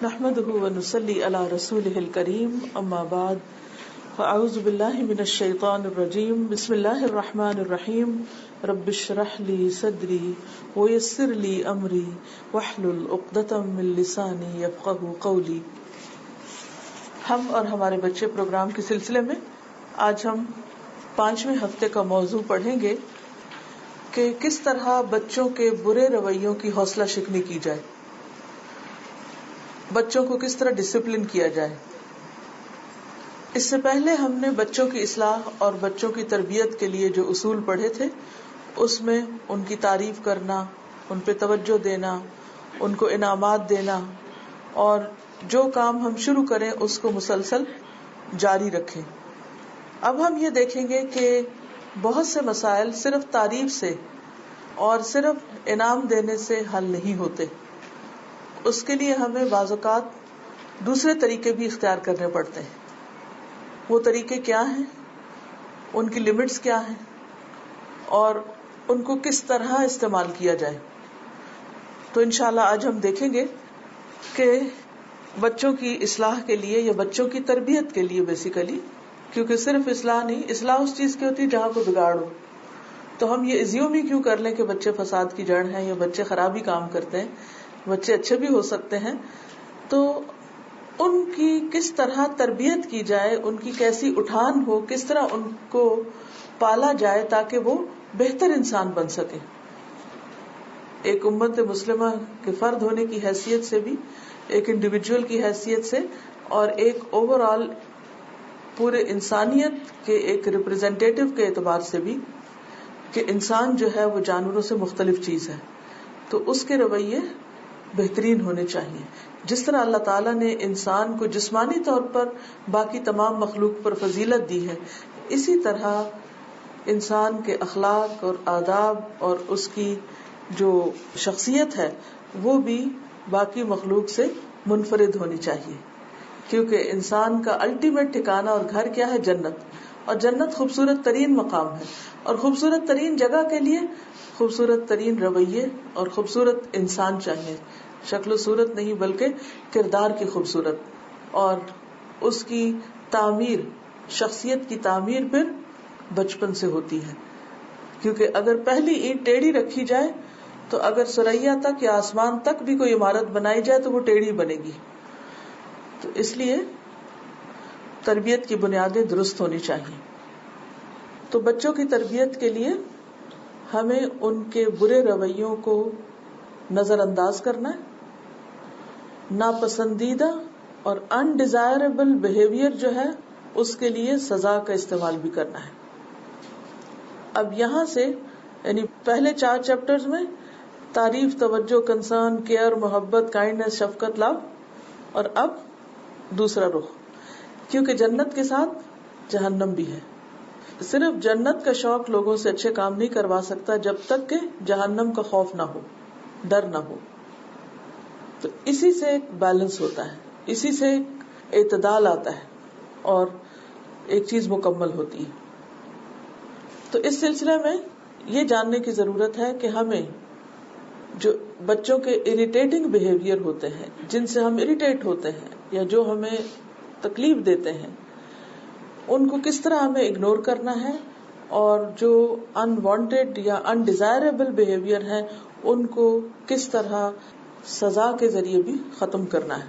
نحمده ونصلي على رسوله الكريم اما بعد فاعوذ بالله من الشيطان الرجيم بسم الله الرحمن الرحيم رب اشرح لي صدري ويسر لي امري واحلل عقدة من لساني يفقهوا قولي. ہم اور ہمارے بچے پروگرام کے سلسلے میں آج ہم 5ویں ہفتے کا موضوع پڑھیں گے کہ کس طرح بچوں کے برے رویوں کی حوصلہ شکنی کی جائے، بچوں کو کس طرح ڈسپلن کیا جائے. اس سے پہلے ہم نے بچوں کی اصلاح اور بچوں کی تربیت کے لیے جو اصول پڑھے تھے اس میں ان کی تعریف کرنا، ان پہ توجہ دینا، ان کو انعامات دینا اور جو کام ہم شروع کریں اس کو مسلسل جاری رکھیں. اب ہم یہ دیکھیں گے کہ بہت سے مسائل صرف تعریف سے اور صرف انعام دینے سے حل نہیں ہوتے. اس کے لیے ہمیں بعض اوقات دوسرے طریقے بھی اختیار کرنے پڑتے ہیں. وہ طریقے کیا ہیں، ان کی لمٹس کیا ہیں اور ان کو کس طرح استعمال کیا جائے. تو انشاءاللہ آج ہم دیکھیں گے کہ بچوں کی اصلاح کے لیے یا بچوں کی تربیت کے لیے بیسیکلی، کیونکہ صرف اصلاح نہیں، اصلاح اس چیز کی ہوتی ہے جہاں کو بگاڑ ہو. تو ہم یہ ایزیوم ہی کیوں کر لیں کہ بچے فساد کی جڑ ہیں یا بچے خرابی کام کرتے ہیں، بچے اچھے بھی ہو سکتے ہیں. تو ان کی کس طرح تربیت کی جائے، ان کی کیسی اٹھان ہو، کس طرح ان کو پالا جائے تاکہ وہ بہتر انسان بن سکے. ایک امت مسلمہ کے فرد ہونے کی حیثیت سے بھی، ایک انڈیویجول کی حیثیت سے اور ایک اوور آل پورے انسانیت کے ایک ریپرزینٹیٹیو کے اعتبار سے بھی، کہ انسان جو ہے وہ جانوروں سے مختلف چیز ہے. تو اس کے رویے بہترین ہونے چاہیے. جس طرح اللہ تعالیٰ نے انسان کو جسمانی طور پر باقی تمام مخلوق پر فضیلت دی ہے، اسی طرح انسان کے اخلاق اور آداب اور اس کی جو شخصیت ہے وہ بھی باقی مخلوق سے منفرد ہونی چاہیے. کیونکہ انسان کا الٹیمیٹ ٹھکانہ اور گھر کیا ہے؟ جنت. اور جنت خوبصورت ترین مقام ہے، اور خوبصورت ترین جگہ کے لیے خوبصورت ترین رویے اور خوبصورت انسان چاہیے. شکل و صورت نہیں بلکہ کردار کی خوبصورت، اور اس کی تعمیر، شخصیت کی تعمیر پھر بچپن سے ہوتی ہے. کیونکہ اگر پہلی اینٹ ٹیڑھی رکھی جائے تو اگر ثریا تک یا آسمان تک بھی کوئی عمارت بنائی جائے تو وہ ٹیڑھی بنے گی. تو اس لیے تربیت کی بنیادیں درست ہونی چاہیے. تو بچوں کی تربیت کے لیے ہمیں ان کے برے رویوں کو نظر انداز کرنا ہے. ناپسندیدہ اور انڈیزائربل بیہیویئر جو ہے اس کے لیے سزا کا استعمال بھی کرنا ہے. اب یہاں سے یعنی پہلے 4 چیپٹرز میں تعریف، توجہ، کنسرن، کیئر، محبت، کائنڈنس، شفقت، لو، اور اب دوسرا رخ، کیونکہ جنت کے ساتھ جہنم بھی ہے. صرف جنت کا شوق لوگوں سے اچھے کام نہیں کروا سکتا جب تک کہ جہنم کا خوف نہ ہو، ڈر نہ ہو. تو اسی سے ایک بیلنس ہوتا ہے، اسی سے ایک اعتدال آتا ہے اور ایک چیز مکمل ہوتی ہے. تو اس سلسلے میں یہ جاننے کی ضرورت ہے کہ ہمیں جو بچوں کے اریٹیٹنگ بیہیویئر ہوتے ہیں، جن سے ہم اریٹیٹ ہوتے ہیں یا جو ہمیں تکلیف دیتے ہیں، ان کو کس طرح ہمیں اگنور کرنا ہے، اور جو انوانٹیڈ یا انڈیزائربل بیہیویئر ہیں ان کو کس طرح سزا کے ذریعے بھی ختم کرنا ہے.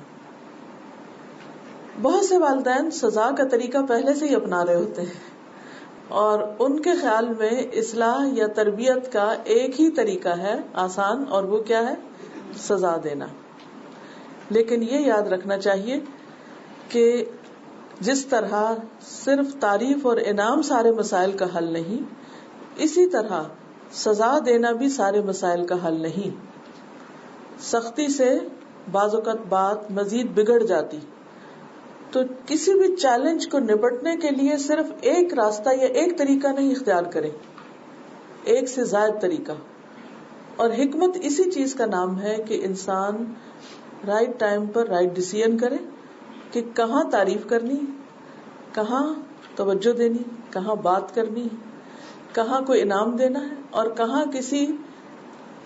بہت سے والدین سزا کا طریقہ پہلے سے ہی اپنا رہے ہوتے ہیں، اور ان کے خیال میں اصلاح یا تربیت کا ایک ہی طریقہ ہے آسان، اور وہ کیا ہے؟ سزا دینا. لیکن یہ یاد رکھنا چاہیے کہ جس طرح صرف تعریف اور انعام سارے مسائل کا حل نہیں، اسی طرح سزا دینا بھی سارے مسائل کا حل نہیں. سختی سے بعض اوقات بات مزید بگڑ جاتی. تو کسی بھی چیلنج کو نپٹنے کے لیے صرف ایک راستہ یا ایک طریقہ نہیں اختیار کریں، ایک سے زائد طریقہ. اور حکمت اسی چیز کا نام ہے کہ انسان رائٹ ٹائم پر رائٹ ڈیسیژن کرے کہ کہاں تعریف کرنی، کہاں توجہ دینی، کہاں بات کرنی، کہاں کوئی انعام دینا ہے، اور کہاں کسی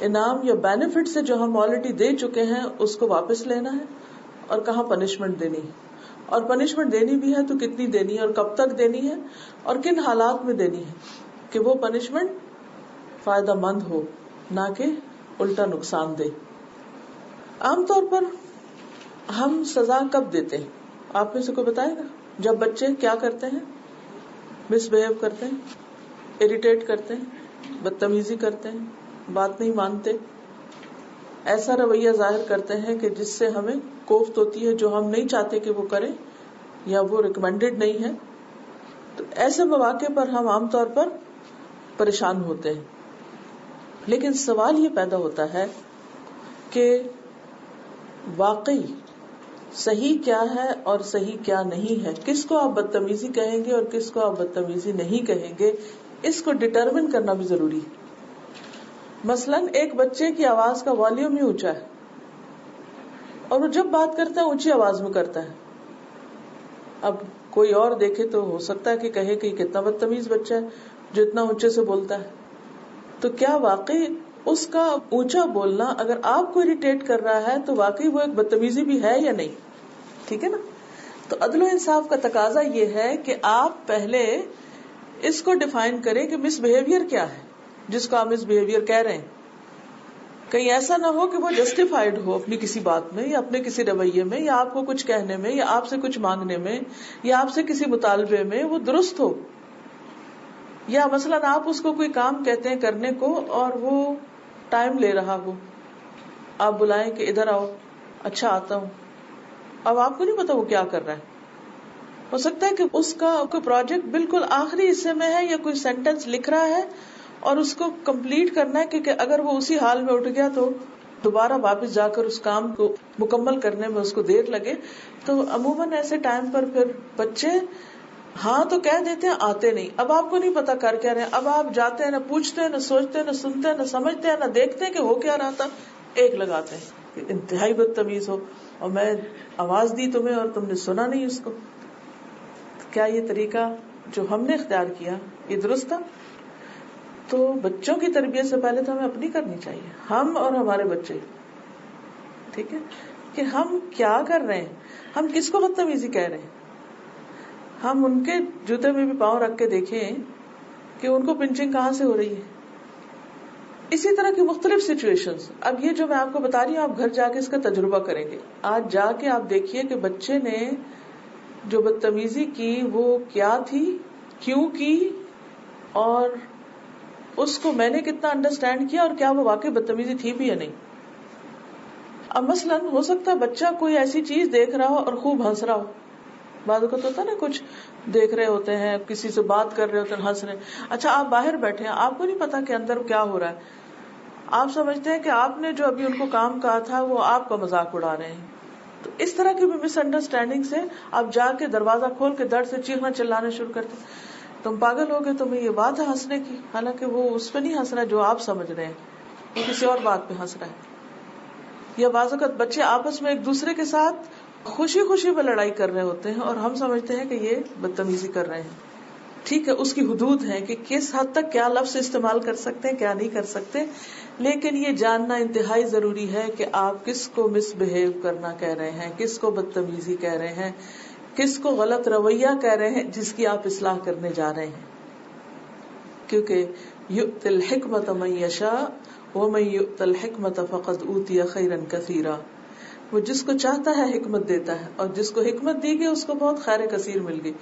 انعام یا بینیفٹ سے جو ہم آلریڈی دے چکے ہیں اس کو واپس لینا ہے، اور کہاں پنشمنٹ دینی ہے, اور پنشمنٹ دینی بھی ہے تو کتنی دینی ہے اور کب تک دینی ہے اور کن حالات میں دینی ہے کہ وہ پنشمنٹ فائدہ مند ہو نہ کہ الٹا نقصان دے. عام طور پر ہم سزا کب دیتے ہیں؟ آپ میں سے کوئی بتائے گا؟ جب بچے کیا کرتے ہیں؟ مس بہیو کرتے ہیں, اریٹیٹ کرتے ہیں, بدتمیزی کرتے ہیں, بات نہیں مانتے, ایسا رویہ ظاہر کرتے ہیں کہ جس سے ہمیں کوفت ہوتی ہے, جو ہم نہیں چاہتے کہ وہ کریں یا وہ ریکمینڈیڈ نہیں ہے. تو ایسے مواقع پر ہم عام طور پر پریشان ہوتے ہیں. لیکن سوال یہ پیدا ہوتا ہے کہ واقعی صحیح کیا ہے اور صحیح کیا نہیں ہے, کس کو آپ بدتمیزی کہیں گے اور کس کو آپ بدتمیزی نہیں کہیں گے, اس کو ڈٹرمن کرنا بھی ضروری ہے. مثلاً ایک بچے کی آواز کا والیوم ہی اونچا ہے اور وہ جب بات کرتا ہے اونچی آواز میں کرتا ہے. اب کوئی اور دیکھے تو ہو سکتا ہے کہ کہے کہ کتنا بدتمیز بچہ ہے جو اتنا اونچے سے بولتا ہے. تو کیا واقعی اس کا اونچا بولنا اگر آپ کو اریٹیٹ کر رہا ہے تو واقعی وہ ایک بدتمیزی بھی ہے یا نہیں؟ ٹھیک ہے نا. تو عدل و انصاف کا تقاضا یہ ہے کہ آپ پہلے اس کو ڈیفائن کریں کہ مس بہیویئر کیا ہے جس کو آپ مس بہیویئر کہہ رہے ہیں. کہیں ایسا نہ ہو کہ وہ جسٹیفائڈ ہو اپنی کسی بات میں یا اپنے کسی رویے میں یا آپ کو کچھ کہنے میں یا آپ سے کچھ مانگنے میں یا آپ سے کسی مطالبے میں وہ درست ہو. یا مثلاً آپ اس کو کوئی کام کہتے ہیں کرنے کو اور وہ ٹائم لے رہا ہو, آپ بلائیں کہ ادھر آؤ, اچھا آتا ہوں. اب آپ کو نہیں پتا وہ کیا کر رہا ہے. ہو سکتا ہے کہ اس کا کوئی پروجیکٹ بالکل آخری حصے میں ہے یا کوئی سینٹینس لکھ رہا ہے اور اس کو کمپلیٹ کرنا ہے, کیونکہ اگر وہ اسی حال میں اٹھ گیا تو دوبارہ واپس جا کر اس کام کو مکمل کرنے میں اس کو دیر لگے. تو عموماً ایسے ٹائم پر پھر بچے ہاں تو کہہ دیتے ہیں, آتے نہیں. اب آپ کو نہیں پتا کر کیا رہے ہیں, اب آپ جاتے ہیں, نہ پوچھتے ہیں, نہ سوچتے ہیں, نہ سنتے ہیں, نہ سمجھتے ہیں, نہ دیکھتے ہیں کہ ہو کیا رہا تھا, ایک لگاتے ہیں کہ انتہائی بدتمیز ہو اور میں آواز دی تمہیں اور تم نے سنا نہیں اس کو. کیا یہ طریقہ جو ہم نے اختیار کیا یہ درست تھا؟ تو بچوں کی تربیت سے پہلے تو ہمیں اپنی کرنی چاہیے, ہم اور ہمارے بچے. ٹھیک ہے کہ ہم کیا کر رہے ہیں, ہم کس کو بدتمیزی کہہ رہے ہیں. ہم ان کے جوتے میں بھی پاؤں رکھ کے دیکھیں کہ ان کو پنچنگ کہاں سے ہو رہی ہے. اسی طرح کی مختلف سچویشنز. اب یہ جو میں آپ کو بتا رہی ہوں آپ گھر جا کے اس کا تجربہ کریں گے. آج جا کے آپ دیکھیے کہ بچے نے جو بدتمیزی کی وہ کیا تھی, کیوں کی, اور اس کو میں نے کتنا انڈرسٹینڈ کیا اور کیا وہ واقعی بدتمیزی تھی بھی یا نہیں. اب مثلاً ہو سکتا ہے بچہ کوئی ایسی چیز دیکھ رہا ہو اور خوب ہنس رہا ہو. بعض اوقات ہوتا ہے نا, کچھ دیکھ رہے ہوتے ہیں, کسی سے بات کر رہے ہوتے ہیں, ہنس رہے ہیں. اچھا آپ باہر بیٹھے ہیں, آپ کو نہیں پتا کہ اندر کیا ہو رہا ہے. آپ سمجھتے ہیں کہ آپ نے جو ابھی ان کو کام کہا تھا وہ آپ کا مذاق اڑا رہے ہیں. تو اس طرح کی بھی مس انڈرسٹینڈنگ سے آپ جا کے دروازہ کھول کے درد سے چیخنا چلانے شروع کرتے ہیں, تم پاگل ہو گئے, تمہیں یہ بات ہے ہنسنے کی, حالانکہ وہ اس پہ نہیں ہنس رہا جو آپ سمجھ رہے ہیں, وہ کسی اور بات پہ ہنس رہا ہے. یا بعض اوقات بچے آپس میں ایک دوسرے کے ساتھ خوشی خوشی میں لڑائی کر رہے ہوتے ہیں اور ہم سمجھتے ہیں کہ یہ بدتمیزی کر رہے ہیں. ٹھیک ہے, اس کی حدود ہے کہ کس حد تک کیا لفظ استعمال کر سکتے ہیں, کیا نہیں کر سکتے. لیکن یہ جاننا انتہائی ضروری ہے کہ آپ کس کو مس بہیو کرنا کہہ رہے ہیں, کس کو بدتمیزی کہہ رہے ہیں, کس کو غلط رویہ کہہ رہے ہیں جس کی آپ اصلاح کرنے جا رہے ہیں. کیونکہ یؤتی الحکمت من یشاء ومن یؤت الحکمت فقد اوتی خیرا کثیرا. وہ جس کو چاہتا ہے حکمت دیتا ہے, اور جس کو حکمت دی گئی اس کو بہت خیر کثیر مل گئی.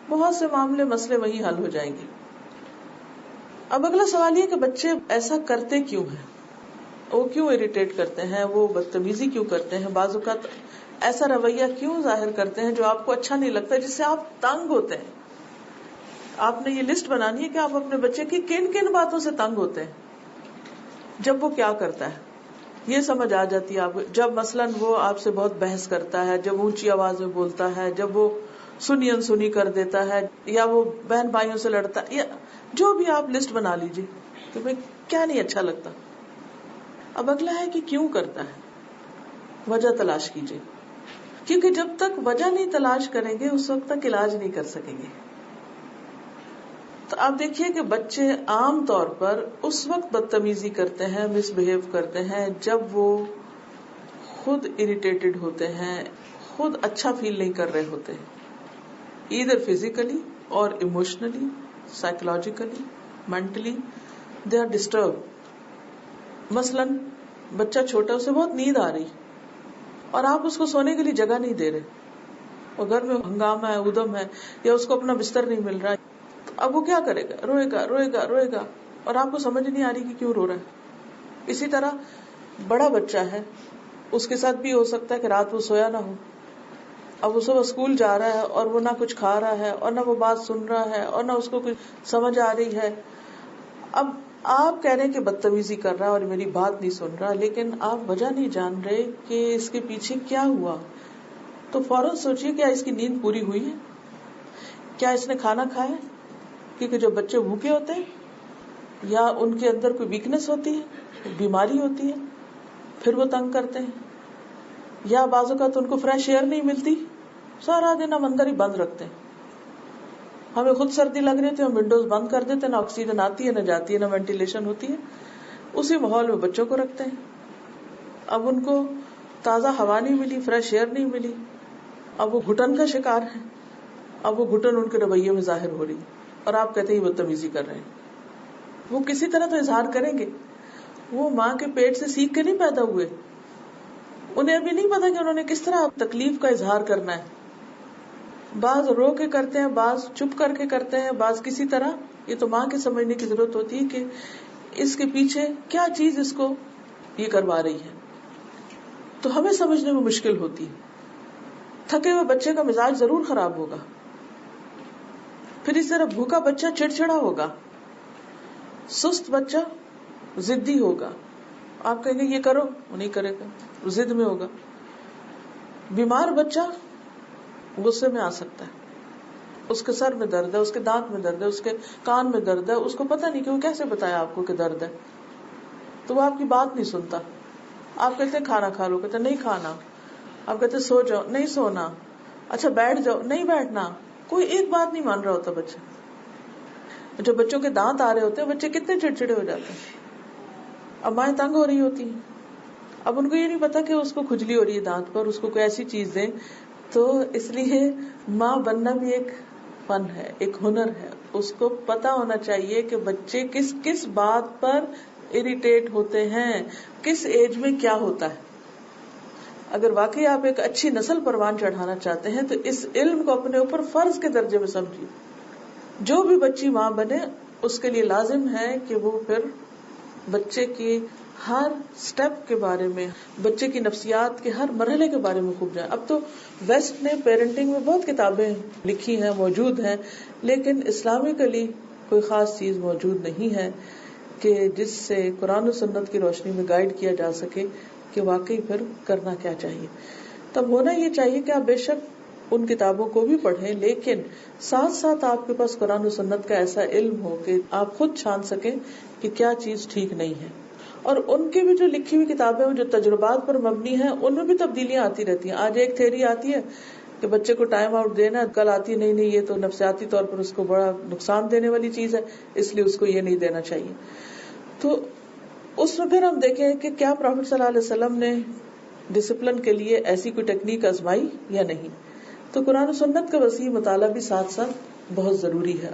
بہت سے معاملے مسئلے وہیں حل ہو جائیں گے. اب اگلا سوال یہ کہ بچے ایسا کرتے کیوں ہیں, وہ کیوں اریٹیٹ کرتے ہیں, وہ بدتمیزی کیوں کرتے ہیں, بعض اوقات ایسا رویہ کیوں ظاہر کرتے ہیں جو آپ کو اچھا نہیں لگتا, جس سے آپ تنگ ہوتے ہیں. آپ نے یہ لسٹ بنانی ہے کہ آپ اپنے بچے کی کن کن باتوں سے تنگ ہوتے ہیں. جب وہ کیا کرتا ہے یہ سمجھ آ جاتی ہے آپ کو. جب مثلاً وہ آپ سے بہت بحث کرتا ہے, جب اونچی آواز میں بولتا ہے, جب وہ سنی انسنی کر دیتا ہے, یا وہ بہن بھائیوں سے لڑتا ہے, یا جو بھی آپ لسٹ بنا لیجیے کہ بھئی کیا نہیں اچھا لگتا. اب اگلا ہے کہ کیوں کرتا ہے, وجہ تلاش کیجیے. کیونکہ جب تک وجہ نہیں تلاش کریں گے اس وقت تک علاج نہیں کر سکیں گے. تو آپ دیکھیے کہ بچے عام طور پر اس وقت بدتمیزی کرتے ہیں, مس بہیو کرتے ہیں, جب وہ خود اریٹیٹڈ ہوتے ہیں, خود اچھا فیل نہیں کر رہے ہوتے، ایدر فزیکلی اور emotionally, psychologically, mentally they are disturb. مثلاً بچہ چھوٹا، اسے بہت نیند آ رہی اور آپ اس کو سونے کے لیے جگہ نہیں دے رہے، اور گھر میں ہنگامہ ہے، ادھم ہے، یا اس کو اپنا بستر نہیں مل رہا، تو اب وہ کیا کرے گا؟ روئے گا روئے گا روئے گا، اور آپ کو سمجھ نہیں آ رہی کہ کیوں رو رہا ہے. اسی طرح بڑا بچہ ہے، اس کے ساتھ بھی ہو سکتا ہے کہ رات وہ سویا نہ ہو، اب وہ صبح اسکول جا رہا ہے اور وہ نہ کچھ کھا رہا ہے اور نہ وہ بات سن رہا ہے اور نہ اس کو کچھ سمجھ آ رہی ہے. اب آپ کہہ رہے ہیں کہ بدتمیزی کر رہا ہے اور میری بات نہیں سن رہا، لیکن آپ وجہ نہیں جان رہے کہ اس کے پیچھے کیا ہوا. تو فوراً سوچئے کیا اس کی نیند پوری ہوئی ہے، کیا اس نے کھانا کھایا؟ کیونکہ جو بچے بھوکے ہوتے ہیں یا ان کے اندر کوئی ویکنس ہوتی ہے، بیماری ہوتی ہے، پھر وہ تنگ کرتے ہیں، یا بعض اوقات ان کو فریش ایئر نہیں ملتی، سارا دن ہم اندر ہی بند رکھتے ہیں. ہمیں خود سردی لگ رہی ہوتی ہے، ہم ونڈوز بند کر دیتے ہیں، نہ آکسیجن آتی ہے نہ جاتی ہے، نہ وینٹیلیشن ہوتی ہے. اسی ماحول میں بچوں کو رکھتے ہیں. اب ان کو تازہ ہوا نہیں ملی، فریش ایئر نہیں ملی، اب وہ گھٹن کا شکار ہے. اب وہ گھٹن ان کے رویے میں ظاہر ہو رہی، اور آپ کہتے ہیں بدتمیزی کر رہے ہیں. وہ کسی طرح تو اظہار کریں گے، وہ ماں کے پیٹ سے سیکھ کے نہیں پیدا ہوئے، انہیں ابھی نہیں پتا کہ انہوں نے کس طرح تکلیف کا اظہار کرنا ہے. بعض رو کے کرتے ہیں، بعض چپ کر کے کرتے ہیں، بعض کسی طرح. یہ تو ماں کے سمجھنے کی ضرورت ہوتی ہے کہ اس کے پیچھے کیا چیز اس کو یہ کروا رہی ہے. تو ہمیں سمجھنے میں مشکل ہوتی ہے. تھکے ہوئے بچے کا مزاج ضرور خراب ہوگا، پھر اس طرح بھوکا بچہ چڑچڑا ہوگا، سست بچہ ضدی ہوگا. آپ کہیں گے یہ کرو، وہ نہیں کرے گا، وہ ضد میں ہوگا. بیمار بچہ غصے میں آ سکتا ہے، اس کے سر میں درد ہے، اس کے دانت میں درد ہے، اس کے کان میں درد ہے، اس کو پتہ نہیں کہ وہ کیسے بتایا آپ کو کہ درد ہے، تو وہ آپ کی بات نہیں سنتا. آپ کہتے ہیں کھانا کھا لو، کہتے نہیں کھانا. آپ کہتے سو جاؤ، نہیں سونا. اچھا بیٹھ جاؤ، نہیں بیٹھنا. کوئی ایک بات نہیں مان رہا ہوتا بچہ. جب بچوں کے دانت آ رہے ہوتے ہیں بچے کتنے چڑچڑے ہو جاتے ہیں. اب مائیں تنگ ہو رہی ہوتی ہیں، اب ان کو یہ نہیں پتا کہ اس کو کھجلی ہو رہی ہے دانت پر، اس کو کوئی ایسی چیز دیں. تو اس لیے ماں بننا بھی ایک فن ہے، ایک ہنر ہے. اس کو پتا ہونا چاہیے کہ بچے کس کس بات پر اریٹیٹ ہوتے ہیں، کس ایج میں کیا ہوتا ہے. اگر واقعی آپ ایک اچھی نسل پروان چڑھانا چاہتے ہیں تو اس علم کو اپنے اوپر فرض کے درجے میں سمجھیے. جو بھی بچی ماں بنے اس کے لیے لازم ہے کہ وہ پھر بچے کی ہر سٹیپ کے بارے میں، بچے کی نفسیات کے ہر مرحلے کے بارے میں خوب جائے. اب تو ویسٹ نے پیرنٹنگ میں بہت کتابیں لکھی ہیں، موجود ہیں، لیکن اسلامکلی کوئی خاص چیز موجود نہیں ہے کہ جس سے قرآن و سنت کی روشنی میں گائیڈ کیا جا سکے کہ واقعی پھر کرنا کیا چاہیے. تب ہونا یہ چاہیے کہ آپ بے شک ان کتابوں کو بھی پڑھیں، لیکن ساتھ ساتھ آپ کے پاس قرآن و سنت کا ایسا علم ہو کہ آپ خود چھان سکیں کہ کیا چیز ٹھیک نہیں ہے. اور ان کی بھی جو لکھی ہوئی کتابیں جو تجربات پر مبنی ہیں ان میں بھی تبدیلیاں آتی رہتی ہیں. آج ایک تھیوری آتی ہے کہ بچے کو ٹائم آؤٹ دینا، کل آتی ہے نہیں یہ تو نفسیاتی طور پر اس کو بڑا نقصان دینے والی چیز ہے، اس لیے اس کو یہ نہیں دینا چاہیے. تو اس میں پھر ہم دیکھیں کہ کیا پروفیٹ صلی اللہ علیہ وسلم نے ڈسپلن کے لیے ایسی کوئی ٹیکنیک آزمائی یا نہیں. تو قرآن و سنت کا وسیع مطالعہ بھی ساتھ ساتھ بہت ضروری ہے.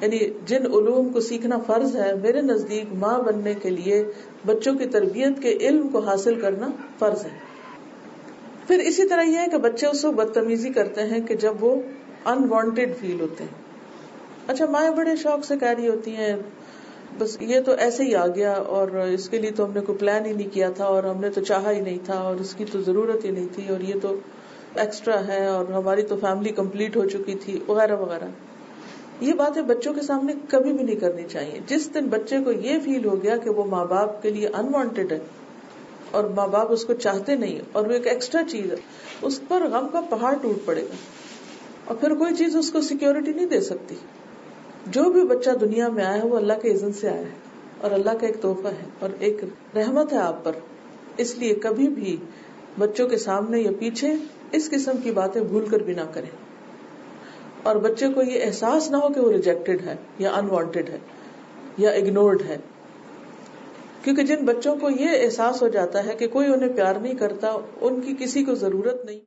یعنی جن علوم کو سیکھنا فرض ہے، میرے نزدیک ماں بننے کے لیے بچوں کی تربیت کے علم کو حاصل کرنا فرض ہے. پھر اسی طرح یہ ہے کہ بچے اس وقت بدتمیزی کرتے ہیں کہ جب وہ انوانٹیڈ فیل ہوتے ہیں. اچھا مائیں بڑے شوق سے کہہ رہی ہوتی ہیں بس یہ تو ایسے ہی آ گیا، اور اس کے لیے تو ہم نے کوئی پلان ہی نہیں کیا تھا، اور ہم نے تو چاہا ہی نہیں تھا، اور اس کی تو ضرورت ہی نہیں تھی، اور یہ تو ایکسٹرا ہے، اور ہماری تو فیملی کمپلیٹ ہو چکی تھی، وغیرہ وغیرہ. یہ باتیں بچوں کے سامنے کبھی بھی نہیں کرنی چاہیے. جس دن بچے کو یہ فیل ہو گیا کہ وہ ماں باپ کے لیے انوانٹیڈ ہے اور ماں باپ اس کو چاہتے نہیں اور وہ ایک ایکسٹرا چیز ہے، اس پر غم کا پہاڑ ٹوٹ پڑے گا، اور پھر کوئی چیز اس کو سیکیورٹی نہیں دے سکتی. جو بھی بچہ دنیا میں آیا ہے وہ اللہ کے اذن سے آیا ہے، اور اللہ کا ایک تحفہ ہے اور ایک رحمت ہے آپ پر. اس لیے کبھی بھی بچوں کے سامنے یا پیچھے اس قسم کی باتیں بھول کر بھی نہ کریں، اور بچے کو یہ احساس نہ ہو کہ وہ ریجیکٹڈ ہے یا انوانٹیڈ ہے یا اگنورڈ ہے. کیونکہ جن بچوں کو یہ احساس ہو جاتا ہے کہ کوئی انہیں پیار نہیں کرتا، ان کی کسی کو ضرورت نہیں.